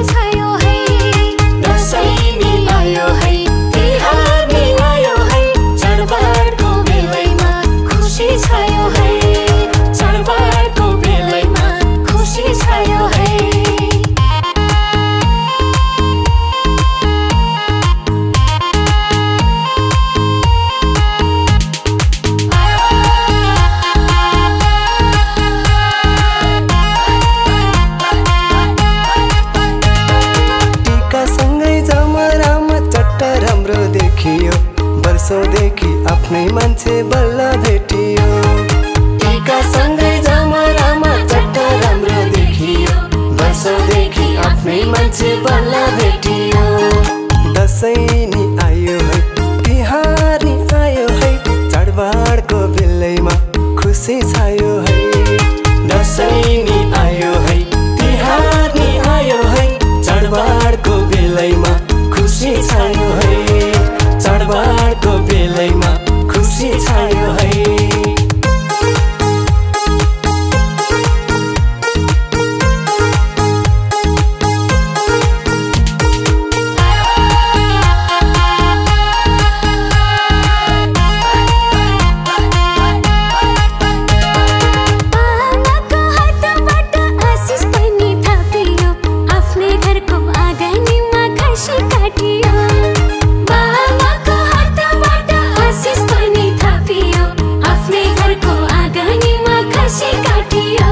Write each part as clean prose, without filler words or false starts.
छायो है। दसैँ नि आयो है, तिहार नि आयो है, चाडबाडको बेलैमा खुसी छायो है। चाडबाडको बेलैमा खुसी छायो है। वर्षौंदेखि आफ्नै मान्छे बल्ल भेटियो। टीकासँगै जमरामा चट्ट राम्रो देखियो। वर्षौंदेखि आफ्नै मान्छे बल्ल भेटियो। दसैँ नि आयो है, तिहार नि आयो है, चाडबाडको बेलैमा खुसी छायो है। दसैँ नि आयो है, तिहार नि आयो है, चाडबाडको बेलैमा खुसी छायो है। चाडबाडको बेलैमा खुसी छायो है। आमाको हातबाट आशिष पनि थापियो, आफ्नै घरको आँगनीमा खसी काटियो। आमाको हातबाट आशिष पनि थापियो, आफ्नै घरको आँगनीमा खसी काटियो।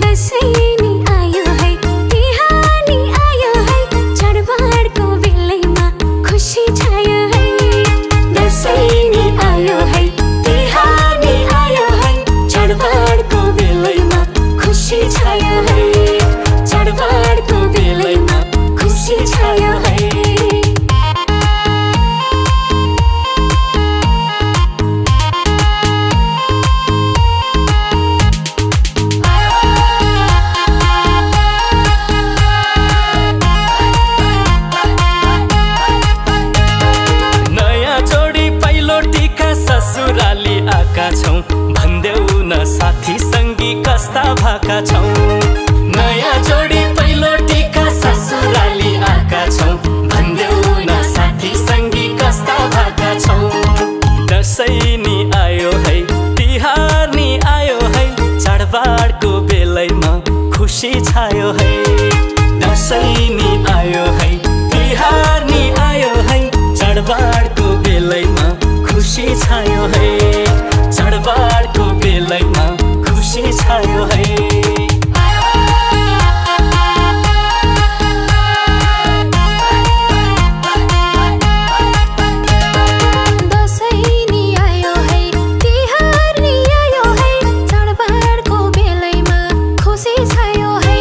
दसैँ नि आयो है, तिहार नि आयो है, चाडबाडको बेलैमा खुसी छायो है। दसैँ नि आयो है, तिहार नि आयो है, चाडबाडको बेलैमा खुसी छायो है। चाडबाडको बेलैमा खुसी छायो है। नयाँ जोडी पहिलो टीका ससुराली आएका छौँ, भन्देऊ न साथी सङ्गी कस्ता भएका छौँ। नयाँ जोडी पहिलो टीका ससुराली आएका छौँ, भन्देऊ न साथी सङ्गी कस्ता भएका छौँ। दसैँ नि आयो है, तिहार नि आयो है, चाडबाडको बेलैमा खुसी छायो है। दसैँ नि आयो है, तिहार नि आयो है, चाडबाडको बेलैमा खुसी छायो है। चाडबाडको बेलैमा खुसी छायो है। दसैँ नि आयो है, तिहार नि आयो है, चाडबाडको बेलैमा खुसी छायो है।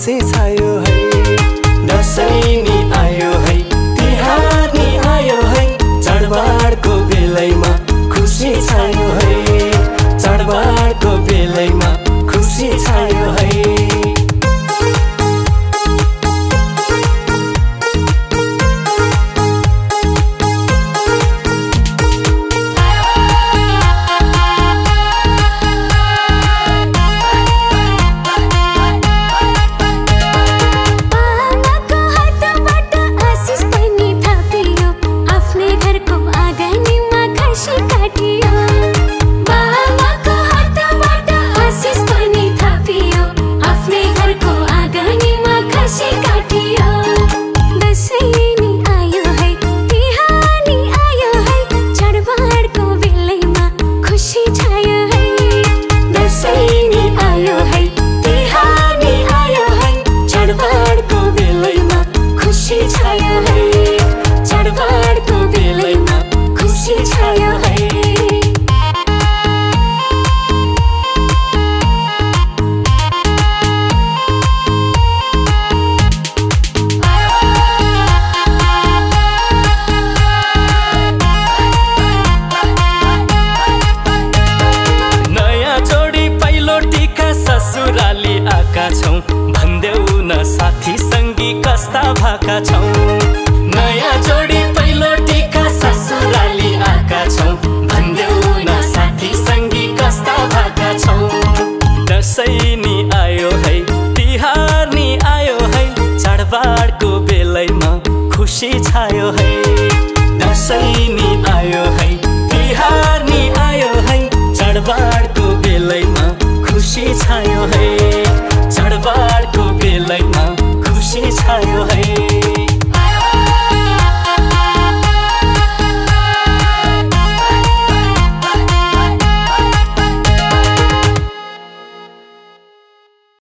खुसी छायो है। दसैँ नि आयो है, तिहार नि आयो है, चाडबाडको बेलैमा खुसी छायो है। चाडबाडको बेलैमा खुसी छायो है। ससुराली आका छौं, भन्देऊ न साथी संगी कस्ता भाका छौं। नयाँ जोडी पहिलो टिका ससुराली आका छौं, भन्देऊ न साथी संगी कस्ता भाका छौं। दसैँ नि आयो है, तिहार नि आयो है, चाडबाडको बेलैमा खुसी छायो है। दसैँ नि आयो